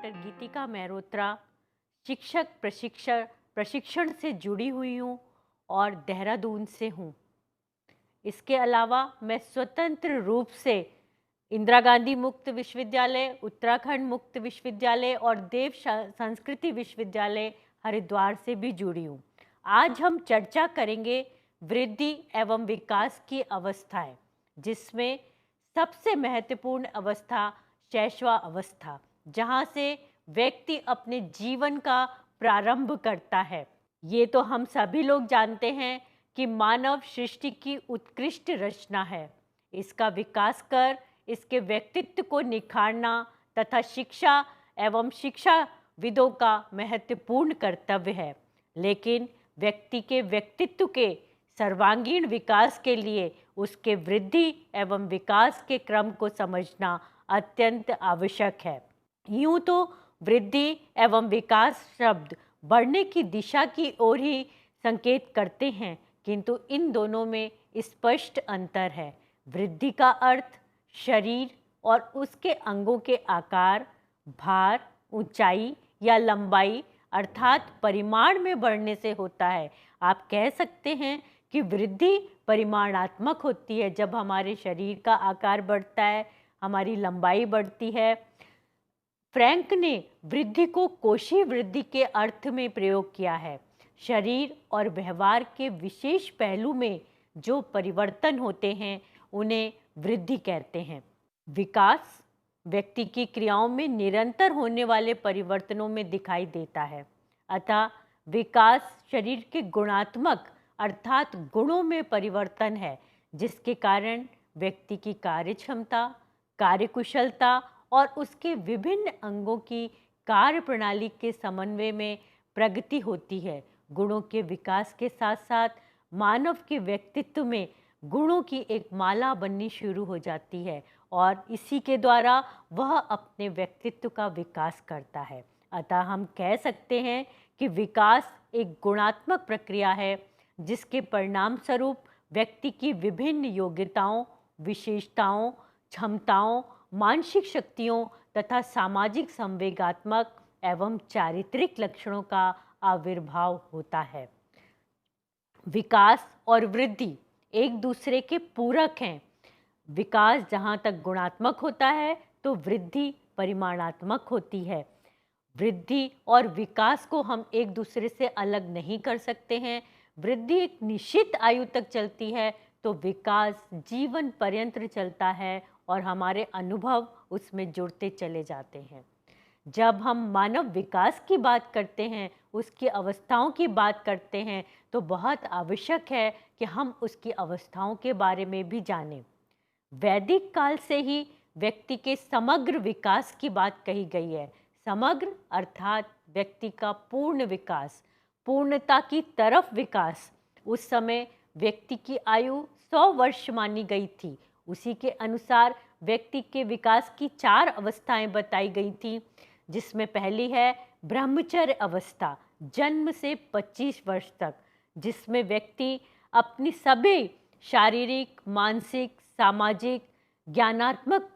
Doctor गीतिका मेहरोत्रा शिक्षक प्रशिक्षण से जुड़ी हुई हूँ और देहरादून से हूँ। इसके अलावा मैं स्वतंत्र रूप से इंदिरा गांधी मुक्त विश्वविद्यालय, उत्तराखंड मुक्त विश्वविद्यालय और देव संस्कृति विश्वविद्यालय हरिद्वार से भी जुड़ी हूँ। आज हम चर्चा करेंगे वृद्धि एवं विकास की अवस्थाएं, जिसमें सबसे महत्वपूर्ण अवस्था शैशव अवस्था, जहाँ से व्यक्ति अपने जीवन का प्रारंभ करता है। ये तो हम सभी लोग जानते हैं कि मानव सृष्टि की उत्कृष्ट रचना है। इसका विकास कर इसके व्यक्तित्व को निखारना तथा शिक्षा एवं शिक्षाविदों का महत्वपूर्ण कर्तव्य है। लेकिन व्यक्ति के व्यक्तित्व के सर्वांगीण विकास के लिए उसके वृद्धि एवं विकास के क्रम को समझना अत्यंत आवश्यक है। यूँ तो वृद्धि एवं विकास शब्द बढ़ने की दिशा की ओर ही संकेत करते हैं, किंतु इन दोनों में स्पष्ट अंतर है। वृद्धि का अर्थ शरीर और उसके अंगों के आकार, भार, ऊंचाई या लंबाई अर्थात परिमाण में बढ़ने से होता है। आप कह सकते हैं कि वृद्धि परिमाणात्मक होती है। जब हमारे शरीर का आकार बढ़ता है, हमारी लंबाई बढ़ती है। फ्रैंक ने वृद्धि को कोशीय वृद्धि के अर्थ में प्रयोग किया है। शरीर और व्यवहार के विशेष पहलू में जो परिवर्तन होते हैं उन्हें वृद्धि कहते हैं। विकास व्यक्ति की क्रियाओं में निरंतर होने वाले परिवर्तनों में दिखाई देता है। अतः विकास शरीर के गुणात्मक अर्थात गुणों में परिवर्तन है, जिसके कारण व्यक्ति की कार्य क्षमता, कार्यकुशलता और उसके विभिन्न अंगों की कार्य प्रणाली के समन्वय में प्रगति होती है। गुणों के विकास के साथ साथ मानव के व्यक्तित्व में गुणों की एक माला बननी शुरू हो जाती है और इसी के द्वारा वह अपने व्यक्तित्व का विकास करता है। अतः हम कह सकते हैं कि विकास एक गुणात्मक प्रक्रिया है, जिसके परिणाम स्वरूप व्यक्ति की विभिन्न योग्यताओं, विशेषताओं, क्षमताओं, मानसिक शक्तियों तथा सामाजिक संवेगात्मक एवं चारित्रिक लक्षणों का आविर्भाव होता है। विकास और वृद्धि एक दूसरे के पूरक हैं। विकास जहाँ तक गुणात्मक होता है तो वृद्धि परिमाणात्मक होती है। वृद्धि और विकास को हम एक दूसरे से अलग नहीं कर सकते हैं। वृद्धि एक निश्चित आयु तक चलती है तो विकास जीवन पर्यंत चलता है और हमारे अनुभव उसमें जुड़ते चले जाते हैं। जब हम मानव विकास की बात करते हैं, उसकी अवस्थाओं की बात करते हैं, तो बहुत आवश्यक है कि हम उसकी अवस्थाओं के बारे में भी जानें। वैदिक काल से ही व्यक्ति के समग्र विकास की बात कही गई है। समग्र अर्थात व्यक्ति का पूर्ण विकास, पूर्णता की तरफ विकास। उस समय व्यक्ति की आयु 100 वर्ष मानी गई थी। उसी के अनुसार व्यक्ति के विकास की 4 अवस्थाएं बताई गई थी, जिसमें पहली है ब्रह्मचर्य अवस्था, जन्म से 25 वर्ष तक, जिसमें व्यक्ति अपनी सभी शारीरिक, मानसिक, सामाजिक, ज्ञानात्मक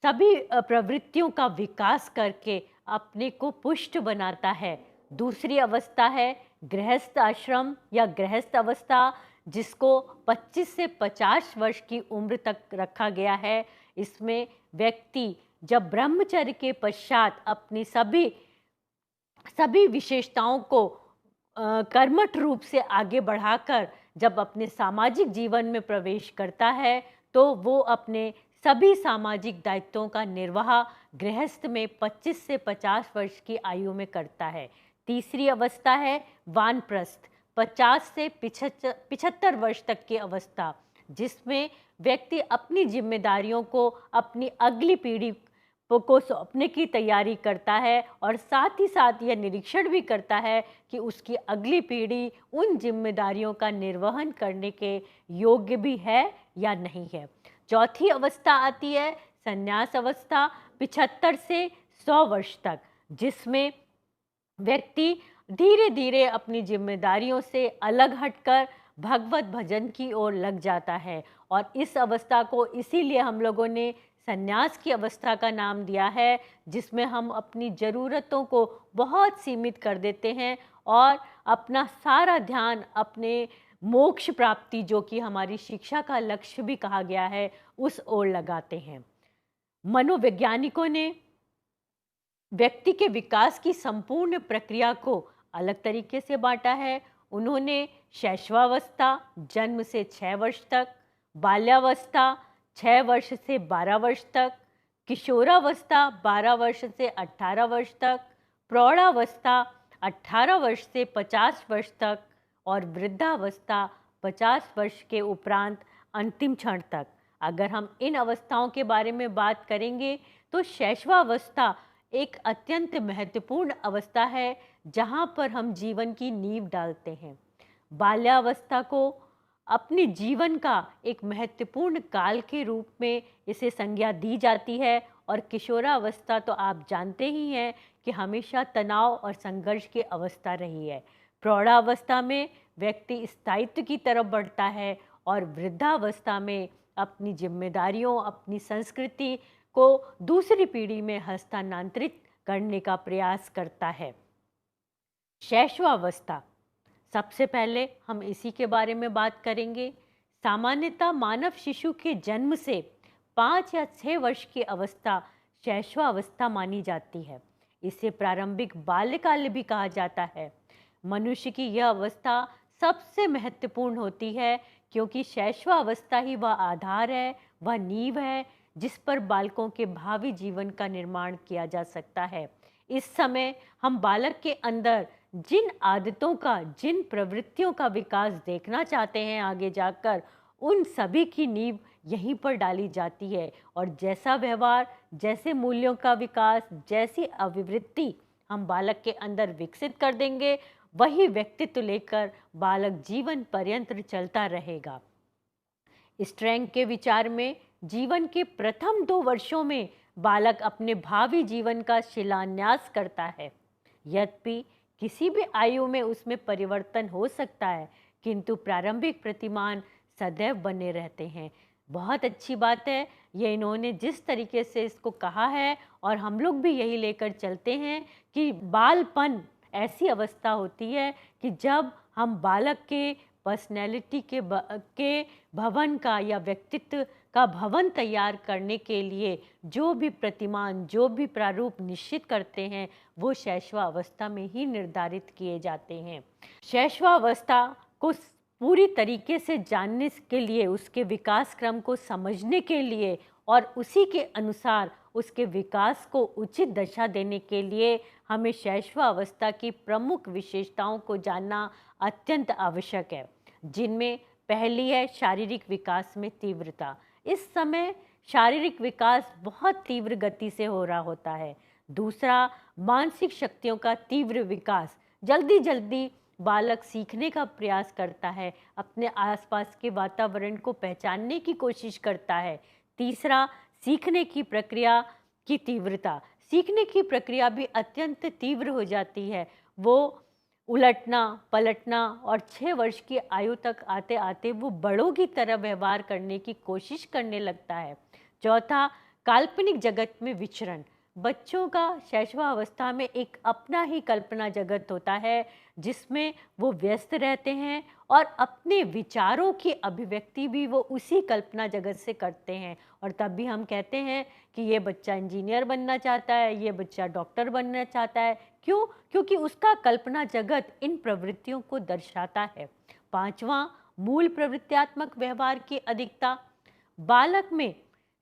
सभी प्रवृत्तियों का विकास करके अपने को पुष्ट बनाता है। दूसरी अवस्था है गृहस्थ आश्रम या गृहस्थ अवस्था, जिसको 25 से 50 वर्ष की उम्र तक रखा गया है। इसमें व्यक्ति जब ब्रह्मचर्य के पश्चात अपनी सभी विशेषताओं को कर्मठ रूप से आगे बढ़ाकर जब अपने सामाजिक जीवन में प्रवेश करता है, तो वो अपने सभी सामाजिक दायित्वों का निर्वाह गृहस्थ में 25 से 50 वर्ष की आयु में करता है। तीसरी अवस्था है वानप्रस्थ, 50 से 75 वर्ष तक की अवस्था, जिसमें व्यक्ति अपनी जिम्मेदारियों को अपनी अगली पीढ़ी को सौंपने की तैयारी करता है और साथ ही साथ यह निरीक्षण भी करता है कि उसकी अगली पीढ़ी उन जिम्मेदारियों का निर्वहन करने के योग्य भी है या नहीं है। चौथी अवस्था आती है संन्यास अवस्था, 75 से 100 वर्ष तक, जिसमें व्यक्ति धीरे धीरे अपनी जिम्मेदारियों से अलग हटकर भगवत भजन की ओर लग जाता है। और इस अवस्था को इसीलिए हम लोगों ने संन्यास की अवस्था का नाम दिया है, जिसमें हम अपनी ज़रूरतों को बहुत सीमित कर देते हैं और अपना सारा ध्यान अपने मोक्ष प्राप्ति, जो कि हमारी शिक्षा का लक्ष्य भी कहा गया है, उस ओर लगाते हैं। मनोवैज्ञानिकों ने व्यक्ति के विकास की संपूर्ण प्रक्रिया को अलग तरीके से बांटा है। उन्होंने शैशवावस्था जन्म से 6 वर्ष तक, बाल्यावस्था 6 वर्ष से 12 वर्ष तक, किशोरावस्था 12 वर्ष से 18 वर्ष तक, प्रौढ़ावस्था 18 वर्ष से 50 वर्ष तक और वृद्धावस्था 50 वर्ष के उपरांत अंतिम क्षण तक। अगर हम इन अवस्थाओं के बारे में बात करेंगे तो शैशवावस्था एक अत्यंत महत्वपूर्ण अवस्था है, जहाँ पर हम जीवन की नींव डालते हैं। बाल्यावस्था को अपने जीवन का एक महत्वपूर्ण काल के रूप में इसे संज्ञा दी जाती है और किशोरावस्था तो आप जानते ही हैं कि हमेशा तनाव और संघर्ष की अवस्था रही है। प्रौढ़ावस्था में व्यक्ति स्थायित्व की तरफ बढ़ता है और वृद्धावस्था में अपनी जिम्मेदारियों, अपनी संस्कृति को दूसरी पीढ़ी में हस्तांतरित करने का प्रयास करता है। शैशवावस्था, सबसे पहले हम इसी के बारे में बात करेंगे। सामान्यतः मानव शिशु के जन्म से 5 या 6 वर्ष की अवस्था शैशवावस्था मानी जाती है। इसे प्रारंभिक बाल्यकाल भी कहा जाता है। मनुष्य की यह अवस्था सबसे महत्वपूर्ण होती है, क्योंकि शैशवावस्था ही वह आधार है, वह नींव है जिस पर बालकों के भावी जीवन का निर्माण किया जा सकता है। इस समय हम बालक के अंदर जिन आदतों का, जिन प्रवृत्तियों का विकास देखना चाहते हैं आगे जाकर, उन सभी की नींव यहीं पर डाली जाती है। और जैसा व्यवहार, जैसे मूल्यों का विकास, जैसी अभिवृत्ति हम बालक के अंदर विकसित कर देंगे, वही व्यक्तित्व लेकर बालक जीवन पर्यंत चलता रहेगा। स्ट्रैंग के विचार में जीवन के प्रथम 2 वर्षों में बालक अपने भावी जीवन का शिलान्यास करता है। यद्यपि किसी भी आयु में उसमें परिवर्तन हो सकता है, किंतु प्रारंभिक प्रतिमान सदैव बने रहते हैं। बहुत अच्छी बात है ये इन्होंने जिस तरीके से इसको कहा है, और हम लोग भी यही लेकर चलते हैं कि बालपन ऐसी अवस्था होती है कि जब हम बालक के पर्सनैलिटी के भवन का या व्यक्तित्व का भवन तैयार करने के लिए जो भी प्रतिमान, जो भी प्रारूप निश्चित करते हैं, वो शैशवावस्था में ही निर्धारित किए जाते हैं। शैशवावस्था को पूरी तरीके से जानने के लिए, उसके विकास क्रम को समझने के लिए और उसी के अनुसार उसके विकास को उचित दशा देने के लिए हमें शैशवावस्था की प्रमुख विशेषताओं को जानना अत्यंत आवश्यक है, जिनमें पहली है शारीरिक विकास में तीव्रता। इस समय शारीरिक विकास बहुत तीव्र गति से हो रहा होता है। दूसरा, मानसिक शक्तियों का तीव्र विकास। जल्दी जल्दी बालक सीखने का प्रयास करता है, अपने आसपास के वातावरण को पहचानने की कोशिश करता है। तीसरा, सीखने की प्रक्रिया की तीव्रता। सीखने की प्रक्रिया भी अत्यंत तीव्र हो जाती है। वो उलटना पलटना और 6 वर्ष की आयु तक आते आते वो बड़ों की तरह व्यवहार करने की कोशिश करने लगता है। चौथा, काल्पनिक जगत में विचरण। बच्चों का शैशवावस्था में एक अपना ही कल्पना जगत होता है, जिसमें वो व्यस्त रहते हैं और अपने विचारों की अभिव्यक्ति भी वो उसी कल्पना जगत से करते हैं। और तब भी हम कहते हैं कि ये बच्चा इंजीनियर बनना चाहता है, ये बच्चा डॉक्टर बनना चाहता है। क्यों? क्योंकि उसका कल्पना जगत इन प्रवृत्तियों को दर्शाता है। पांचवा, मूल प्रवृत्त्यात्मक व्यवहार की अधिकता। बालक में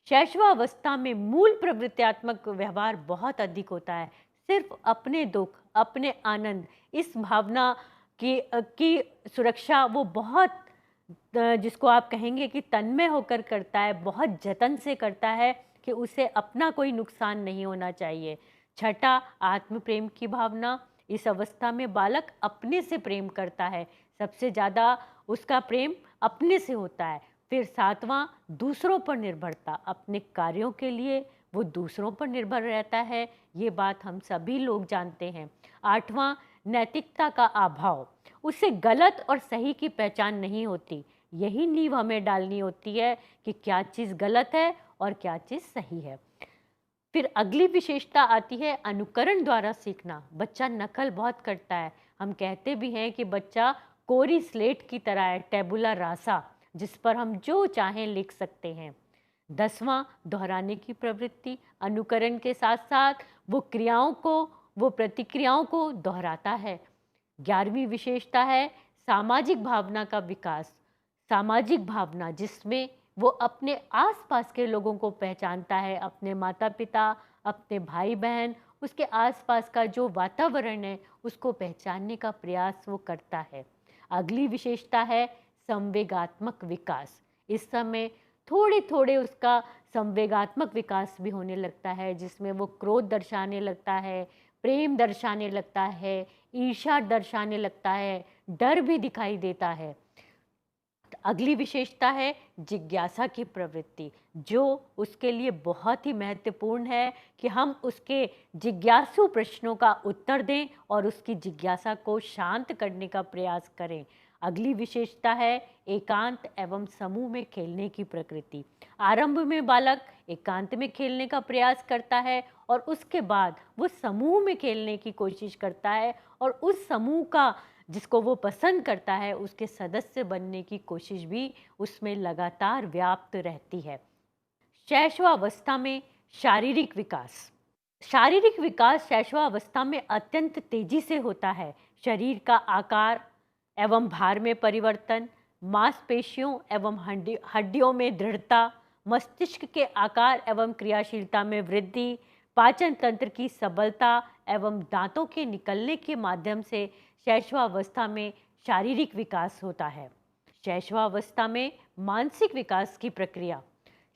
शैशवावस्था में मूल प्रवृत्त्यात्मक व्यवहार बहुत अधिक होता है। सिर्फ अपने दुख, अपने आनंद, इस भावना की सुरक्षा वो बहुत, जिसको आप कहेंगे कि तन्मय होकर करता है, बहुत जतन से करता है कि उसे अपना कोई नुकसान नहीं होना चाहिए। छठा, आत्म प्रेम की भावना। इस अवस्था में बालक अपने से प्रेम करता है, सबसे ज़्यादा उसका प्रेम अपने से होता है। फिर सातवां, दूसरों पर निर्भरता। अपने कार्यों के लिए वो दूसरों पर निर्भर रहता है, ये बात हम सभी लोग जानते हैं। आठवां, नैतिकता का अभाव। उसे गलत और सही की पहचान नहीं होती। यही नींव हमें डालनी होती है कि क्या चीज़ गलत है और क्या चीज़ सही है। फिर अगली विशेषता आती है अनुकरण द्वारा सीखना। बच्चा नकल बहुत करता है। हम कहते भी हैं कि बच्चा कोरी स्लेट की तरह है, टेबुला रासा, जिस पर हम जो चाहें लिख सकते हैं। 10वां, दोहराने की प्रवृत्ति। अनुकरण के साथ साथ वो प्रतिक्रियाओं को दोहराता है। 11वीं विशेषता है सामाजिक भावना का विकास। सामाजिक भावना जिसमें वो अपने आसपास के लोगों को पहचानता है, अपने माता पिता, अपने भाई बहन, उसके आसपास का जो वातावरण है उसको पहचानने का प्रयास वो करता है। अगली विशेषता है संवेगात्मक विकास। इस समय थोड़े थोड़े उसका संवेगात्मक विकास भी होने लगता है, जिसमें वो क्रोध दर्शाने लगता है, प्रेम दर्शाने लगता है, ईर्ष्या दर्शाने लगता है, डर भी दिखाई देता है। अगली विशेषता है जिज्ञासा की प्रवृत्ति, जो उसके लिए बहुत ही महत्वपूर्ण है कि हम उसके जिज्ञासु प्रश्नों का उत्तर दें और उसकी जिज्ञासा को शांत करने का प्रयास करें। अगली विशेषता है एकांत एवं समूह में खेलने की प्रकृति। आरंभ में बालक एकांत में खेलने का प्रयास करता है और उसके बाद वो समूह में खेलने की कोशिश करता है और उस समूह का जिसको वो पसंद करता है उसके सदस्य बनने की कोशिश भी उसमें लगातार व्याप्त रहती है। शैशवावस्था में शारीरिक विकास। शारीरिक विकास शैशवावस्था में अत्यंत तेजी से होता है। शरीर का आकार एवं भार में परिवर्तन, मांसपेशियों एवं हड्डियों में दृढ़ता, मस्तिष्क के आकार एवं क्रियाशीलता में वृद्धि, पाचन तंत्र की सबलता एवं दांतों के निकलने के माध्यम से शैशवावस्था में शारीरिक विकास होता है। शैशवावस्था में मानसिक विकास की प्रक्रिया।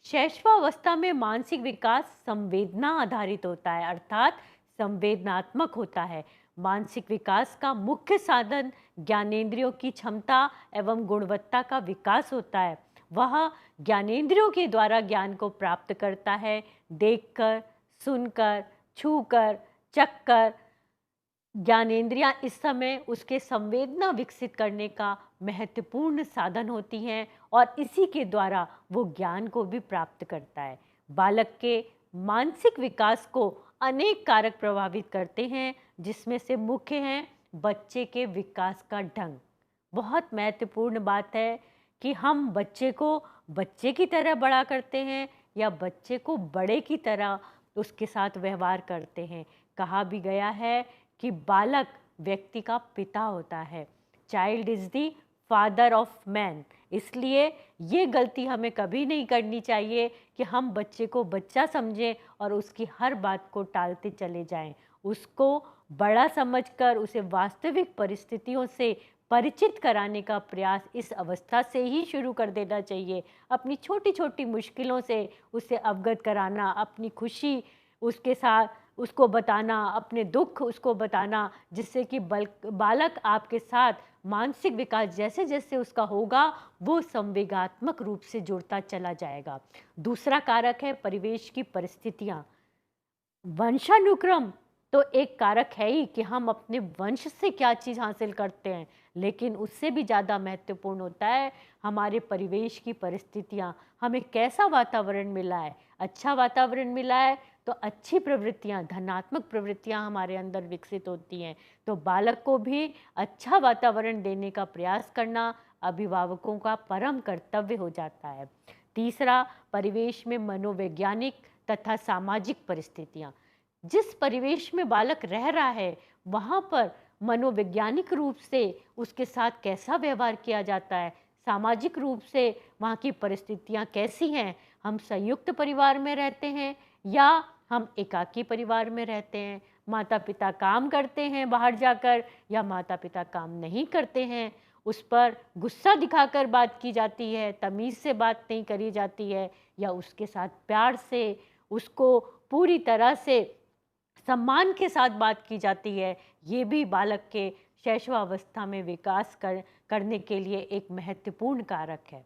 शैशवावस्था में मानसिक विकास संवेदना आधारित होता है, अर्थात संवेदनात्मक होता है। मानसिक विकास का मुख्य साधन ज्ञानेंद्रियों की क्षमता एवं गुणवत्ता का विकास होता है। वह ज्ञानेंद्रियों के द्वारा ज्ञान को प्राप्त करता है, देखकर, सुनकर, छूकर, चखकर। ज्ञानेंद्रियां इस समय उसके संवेदना विकसित करने का महत्वपूर्ण साधन होती हैं और इसी के द्वारा वो ज्ञान को भी प्राप्त करता है। बालक के मानसिक विकास को अनेक कारक प्रभावित करते हैं, जिसमें से मुख्य हैं बच्चे के विकास का ढंग। बहुत महत्वपूर्ण बात है कि हम बच्चे को बच्चे की तरह बड़ा करते हैं या बच्चे को बड़े की तरह उसके साथ व्यवहार करते हैं। कहा भी गया है कि बालक व्यक्ति का पिता होता है, child is the father of man. इसलिए ये गलती हमें कभी नहीं करनी चाहिए कि हम बच्चे को बच्चा समझें और उसकी हर बात को टालते चले जाएं। उसको बड़ा समझकर उसे वास्तविक परिस्थितियों से परिचित कराने का प्रयास इस अवस्था से ही शुरू कर देना चाहिए। अपनी छोटी छोटी मुश्किलों से उसे अवगत कराना, अपनी खुशी उसके साथ उसको बताना, अपने दुख उसको बताना, जिससे कि बालक आपके साथ मानसिक विकास जैसे जैसे उसका होगा वो संवेगात्मक रूप से जुड़ता चला जाएगा। दूसरा कारक है परिवेश की परिस्थितियाँ। वंशानुक्रम तो एक कारक है ही कि हम अपने वंश से क्या चीज़ हासिल करते हैं, लेकिन उससे भी ज़्यादा महत्वपूर्ण होता है हमारे परिवेश की परिस्थितियाँ। हमें कैसा वातावरण मिला है। अच्छा वातावरण मिला है तो अच्छी प्रवृत्तियाँ, धनात्मक प्रवृत्तियाँ हमारे अंदर विकसित होती हैं। तो बालक को भी अच्छा वातावरण देने का प्रयास करना अभिभावकों का परम कर्तव्य हो जाता है। तीसरा, परिवेश में मनोवैज्ञानिक तथा सामाजिक परिस्थितियाँ। जिस परिवेश में बालक रह रहा है वहाँ पर मनोवैज्ञानिक रूप से उसके साथ कैसा व्यवहार किया जाता है, सामाजिक रूप से वहाँ की परिस्थितियाँ कैसी हैं। हम संयुक्त परिवार में रहते हैं या हम एकाकी परिवार में रहते हैं। माता पिता काम करते हैं बाहर जाकर या माता पिता काम नहीं करते हैं। उस पर गुस्सा दिखाकर बात की जाती है, तमीज़ से बात नहीं करी जाती है, या उसके साथ प्यार से उसको पूरी तरह से सम्मान के साथ बात की जाती है। ये भी बालक के शैशवावस्था में विकास करने के लिए एक महत्वपूर्ण कारक है।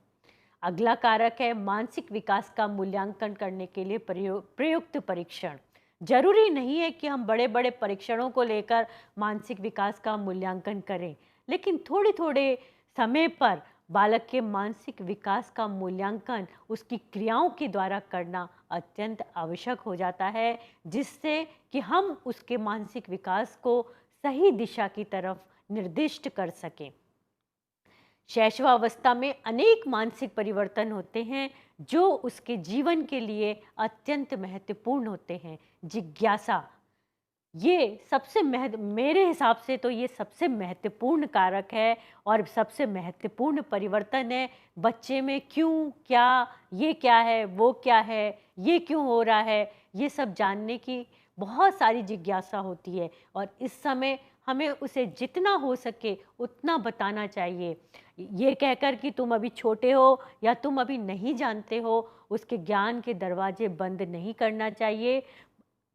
अगला कारक है मानसिक विकास का मूल्यांकन करने के लिए प्रयुक्त परीक्षण। जरूरी नहीं है कि हम बड़े बड़े परीक्षणों को लेकर मानसिक विकास का मूल्यांकन करें, लेकिन थोड़े थोड़े समय पर बालक के मानसिक विकास का मूल्यांकन उसकी क्रियाओं के द्वारा करना अत्यंत आवश्यक हो जाता है, जिससे कि हम उसके मानसिक विकास को सही दिशा की तरफ निर्दिष्ट कर सकें। शैशवावस्था में अनेक मानसिक परिवर्तन होते हैं जो उसके जीवन के लिए अत्यंत महत्वपूर्ण होते हैं। जिज्ञासा, ये मेरे हिसाब से तो ये सबसे महत्वपूर्ण कारक है और सबसे महत्वपूर्ण परिवर्तन है। बच्चे में क्यों, क्या, ये क्या है, वो क्या है, ये क्यों हो रहा है, ये सब जानने की बहुत सारी जिज्ञासा होती है और इस समय हमें उसे जितना हो सके उतना बताना चाहिए। ये कहकर कि तुम अभी छोटे हो या तुम अभी नहीं जानते हो, उसके ज्ञान के दरवाजे बंद नहीं करना चाहिए।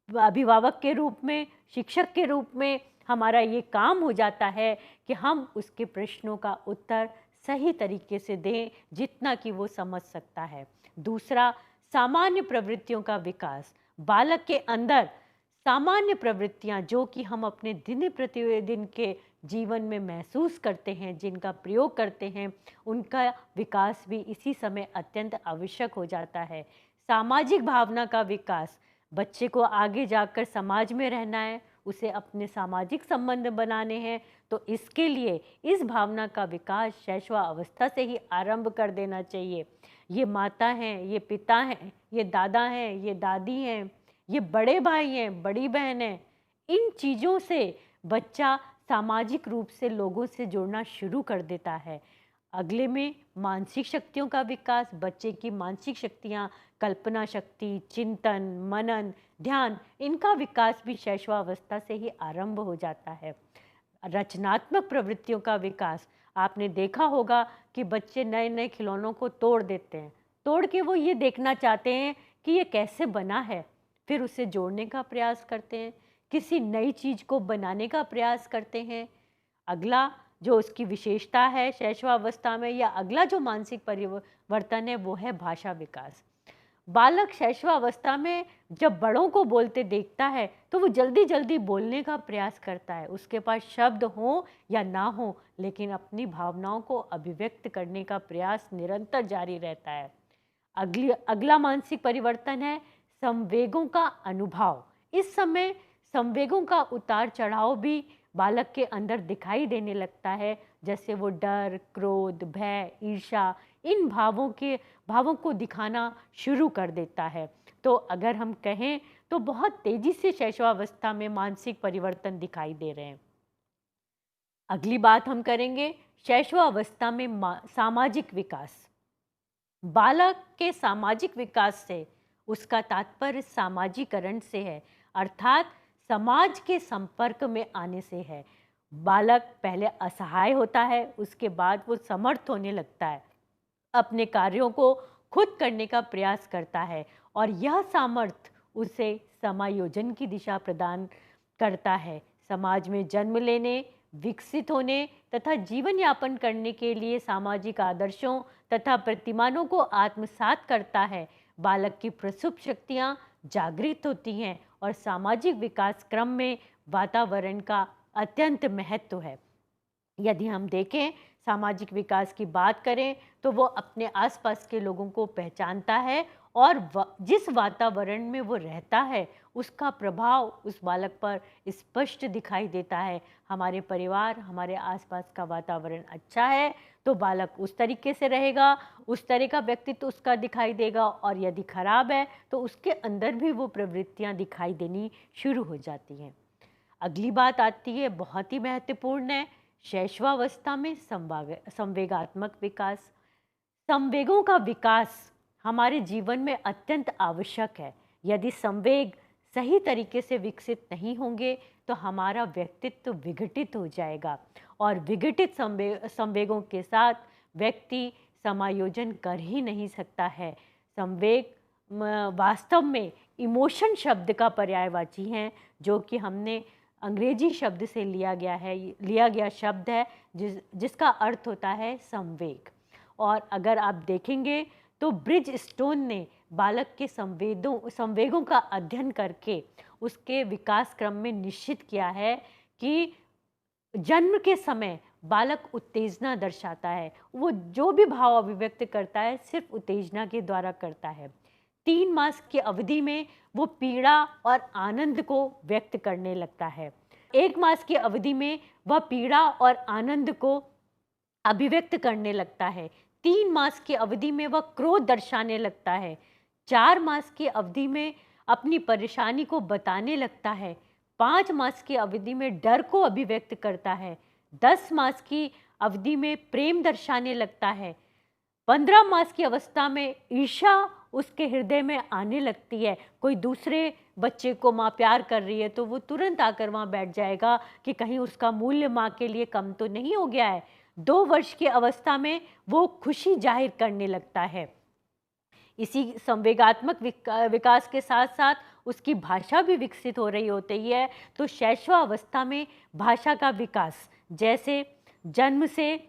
अभिभावक के रूप में, शिक्षक के रूप में हमारा ये काम हो जाता है कि हम उसके प्रश्नों का उत्तर सही तरीके से दें जितना कि वो समझ सकता है। दूसरा, सामान्य प्रवृत्तियों का विकास। बालक के अंदर सामान्य प्रवृत्तियां जो कि हम अपने दिन प्रतिदिन के जीवन में महसूस करते हैं, जिनका प्रयोग करते हैं, उनका विकास भी इसी समय अत्यंत आवश्यक हो जाता है। सामाजिक भावना का विकास, बच्चे को आगे जाकर समाज में रहना है, उसे अपने सामाजिक संबंध बनाने हैं, तो इसके लिए इस भावना का विकास शैशवा अवस्था से ही आरंभ कर देना चाहिए। ये माता हैं, ये पिता हैं, ये दादा हैं, ये दादी हैं, ये बड़े भाई हैं, बड़ी बहन हैं, इन चीज़ों से बच्चा सामाजिक रूप से लोगों से जुड़ना शुरू कर देता है। अगले में मानसिक शक्तियों का विकास। बच्चे की मानसिक शक्तियाँ, कल्पना शक्ति, चिंतन, मनन, ध्यान, इनका विकास भी शैशवावस्था से ही आरंभ हो जाता है। रचनात्मक प्रवृत्तियों का विकास, आपने देखा होगा कि बच्चे नए नए खिलौनों को तोड़ देते हैं, तोड़ के वो ये देखना चाहते हैं कि ये कैसे बना है, फिर उसे जोड़ने का प्रयास करते हैं, किसी नई चीज़ को बनाने का प्रयास करते हैं। अगला जो उसकी विशेषता है शैशवावस्था में, या अगला जो मानसिक परिवर्तन है, वो है भाषा विकास। बालक शैशवावस्था में जब बड़ों को बोलते देखता है तो वो जल्दी जल्दी बोलने का प्रयास करता है। उसके पास शब्द हो या ना हो, लेकिन अपनी भावनाओं को अभिव्यक्त करने का प्रयास निरंतर जारी रहता है। अगला मानसिक परिवर्तन है संवेगों का अनुभव। इस समय संवेगों का उतार चढ़ाव भी बालक के अंदर दिखाई देने लगता है, जैसे वो डर, क्रोध, भय, ईर्ष्या, इन भावों को दिखाना शुरू कर देता है। तो अगर हम कहें तो बहुत तेजी से शैशवावस्था में मानसिक परिवर्तन दिखाई दे रहे हैं। अगली बात हम करेंगे शैशवावस्था में सामाजिक विकास। बालक के सामाजिक विकास से उसका तात्पर्य सामाजिकरण से है, अर्थात समाज के संपर्क में आने से है। बालक पहले असहाय होता है, उसके बाद वो समर्थ होने लगता है, अपने कार्यों को खुद करने का प्रयास करता है और यह सामर्थ्य उसे समायोजन की दिशा प्रदान करता है। समाज में जन्म लेने, विकसित होने तथा जीवन यापन करने के लिए सामाजिक आदर्शों तथा प्रतिमानों को आत्मसात करता है। बालक की प्रसुप्त शक्तियाँ जागृत होती हैं और सामाजिक विकास क्रम में वातावरण का अत्यंत महत्व है। यदि हम देखें, सामाजिक विकास की बात करें तो वो अपने आसपास के लोगों को पहचानता है और जिस वातावरण में वो रहता है उसका प्रभाव उस बालक पर स्पष्ट दिखाई देता है। हमारे परिवार, हमारे आसपास का वातावरण अच्छा है तो बालक उस तरीके से रहेगा, उस तरह का व्यक्तित्व उसका दिखाई देगा, और यदि खराब है तो उसके अंदर भी वो प्रवृत्तियाँ दिखाई देनी शुरू हो जाती हैं। अगली बात आती है, बहुत ही महत्वपूर्ण है, शैशवावस्था में संवेगात्मक विकास। संवेगों का विकास हमारे जीवन में अत्यंत आवश्यक है। यदि संवेग सही तरीके से विकसित नहीं होंगे तो हमारा व्यक्तित्व विघटित हो जाएगा और विघटित संवेगों के साथ व्यक्ति समायोजन कर ही नहीं सकता है। संवेग वास्तव में इमोशन शब्द का पर्यायवाची हैं, जो कि हमने अंग्रेजी शब्द से लिया गया शब्द है जिसका अर्थ होता है संवेग। और अगर आप देखेंगे तो ब्रिज स्टोन ने बालक के संवेगों का अध्ययन करके उसके विकास क्रम में निश्चित किया है कि जन्म के समय बालक उत्तेजना दर्शाता है। वो जो भी भाव अभिव्यक्त करता है सिर्फ उत्तेजना के द्वारा करता है। 3 मास की अवधि में वो पीड़ा और आनंद को व्यक्त करने लगता है। 1 मास की अवधि में वह पीड़ा और आनंद को अभिव्यक्त करने लगता है। 3 मास की अवधि में वह क्रोध दर्शाने लगता है। 4 मास की अवधि में अपनी परेशानी को बताने लगता है। 5 मास की अवधि में डर को अभिव्यक्त करता है। 10 मास की अवधि में प्रेम दर्शाने लगता है। 15 मास की अवस्था में ईर्ष्या उसके हृदय में आने लगती है। कोई दूसरे बच्चे को माँ प्यार कर रही है तो वो तुरंत आकर वहाँ बैठ जाएगा कि कहीं उसका मूल्य माँ के लिए कम तो नहीं हो गया है। 2 वर्ष की अवस्था में वो खुशी जाहिर करने लगता है। इसी संवेगात्मक विकास के साथ साथ उसकी भाषा भी विकसित हो रही होती है। तो शैशवावस्था में भाषा का विकास, जैसे जन्म से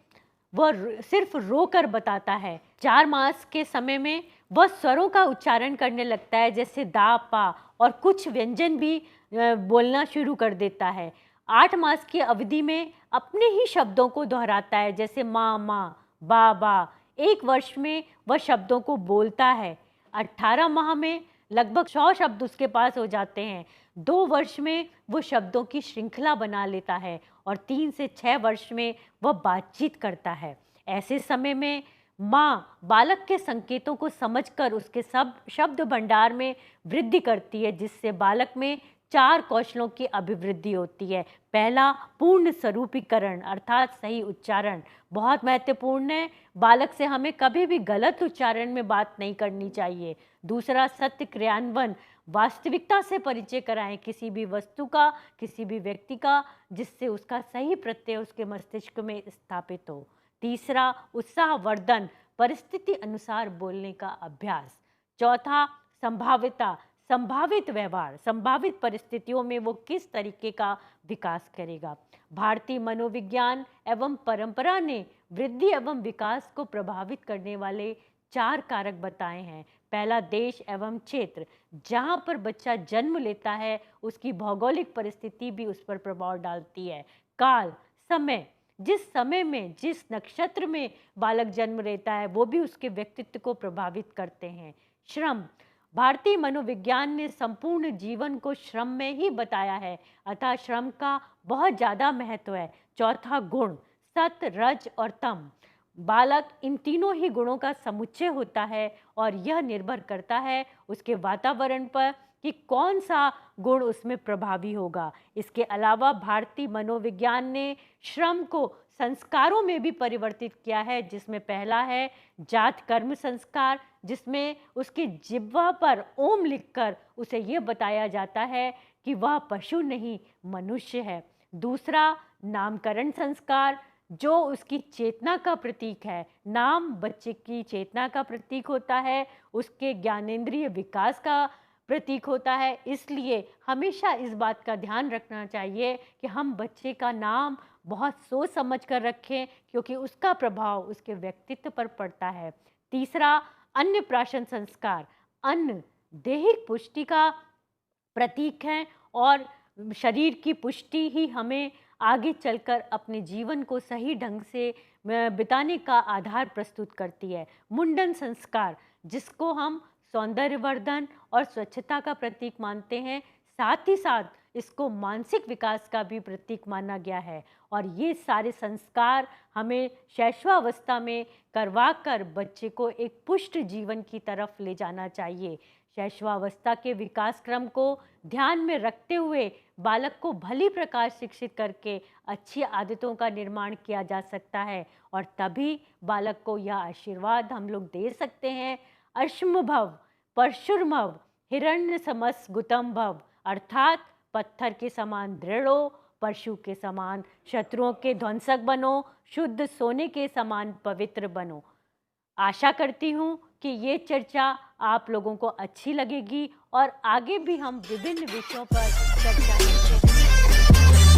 वह सिर्फ रो कर बताता है। 4 मास के समय में वह स्वरों का उच्चारण करने लगता है, जैसे दा, पा, और कुछ व्यंजन भी बोलना शुरू कर देता है। 8 मास की अवधि में अपने ही शब्दों को दोहराता है, जैसे माँ माँ, बा बा। 1 वर्ष में वह शब्दों को बोलता है। 18 माह में लगभग 100 शब्द उसके पास हो जाते हैं। 2 वर्ष में वो शब्दों की श्रृंखला बना लेता है और 3 से 6 वर्ष में वह बातचीत करता है। ऐसे समय में माँ बालक के संकेतों को समझकर उसके सब शब्द भंडार में वृद्धि करती है, जिससे बालक में 4 कौशलों की अभिवृद्धि होती है। पहला, पूर्ण स्वरूपीकरण अर्थात सही उच्चारण बहुत महत्वपूर्ण है। बालक से हमें कभी भी गलत उच्चारण में बात नहीं करनी चाहिए। दूसरा, सत्य क्रियान्वयन, वास्तविकता से परिचय कराएं किसी भी वस्तु का, किसी भी व्यक्ति का, जिससे उसका सही प्रत्यय उसके मस्तिष्क में स्थापित हो। तीसरा, उत्साहवर्धन, परिस्थिति अनुसार बोलने का अभ्यास। चौथा, संभाव्यता, संभावित व्यवहार, संभावित परिस्थितियों में वो किस तरीके का विकास करेगा। भारतीय मनोविज्ञान एवं परंपरा ने वृद्धि एवं विकास को प्रभावित करने वाले 4 कारक बताए हैं। पहला, देश एवं क्षेत्र, जहाँ पर बच्चा जन्म लेता है उसकी भौगोलिक परिस्थिति भी उस पर प्रभाव डालती है। काल, समय, जिस समय में जिस नक्षत्र में बालक जन्म लेता है वो भी उसके व्यक्तित्व को प्रभावित करते हैं। श्रम, भारतीय मनोविज्ञान ने संपूर्ण जीवन को श्रम में ही बताया है, अतः श्रम का बहुत ज़्यादा महत्व है। चौथा, गुण, सत, रज और तम, बालक इन तीनों ही गुणों का समुच्चय होता है और यह निर्भर करता है उसके वातावरण पर कि कौन सा गुण उसमें प्रभावी होगा। इसके अलावा भारतीय मनोविज्ञान ने श्रम को संस्कारों में भी परिवर्तित किया है, जिसमें पहला है जात कर्म संस्कार, जिसमें उसकी जिह्वा पर ओम लिखकर उसे ये बताया जाता है कि वह पशु नहीं मनुष्य है। दूसरा, नामकरण संस्कार, जो उसकी चेतना का प्रतीक है। नाम बच्चे की चेतना का प्रतीक होता है, उसके ज्ञानेंद्रिय विकास का प्रतीक होता है। इसलिए हमेशा इस बात का ध्यान रखना चाहिए कि हम बच्चे का नाम बहुत सोच समझ कर रखें, क्योंकि उसका प्रभाव उसके व्यक्तित्व पर पड़ता है। तीसरा, अन्नप्राशन संस्कार, अन्न दैहिक पुष्टि का प्रतीक है और शरीर की पुष्टि ही हमें आगे चलकर अपने जीवन को सही ढंग से बिताने का आधार प्रस्तुत करती है। मुंडन संस्कार, जिसको हम सौंदर्यवर्धन और स्वच्छता का प्रतीक मानते हैं, साथ ही साथ इसको मानसिक विकास का भी प्रतीक माना गया है। और ये सारे संस्कार हमें शैशवावस्था में करवाकर बच्चे को एक पुष्ट जीवन की तरफ ले जाना चाहिए। शैशवावस्था के विकास क्रम को ध्यान में रखते हुए बालक को भली प्रकार शिक्षित करके अच्छी आदतों का निर्माण किया जा सकता है, और तभी बालक को यह आशीर्वाद हम लोग दे सकते हैं, अश्म भव परशुर्मव हिरण्य समस गुतम भव, अर्थात पत्थर के समान दृढ़ हो, परशु के समान शत्रुओं के ध्वंसक बनो, शुद्ध सोने के समान पवित्र बनो। आशा करती हूँ कि ये चर्चा आप लोगों को अच्छी लगेगी और आगे भी हम विभिन्न विषयों पर चर्चा करेंगे।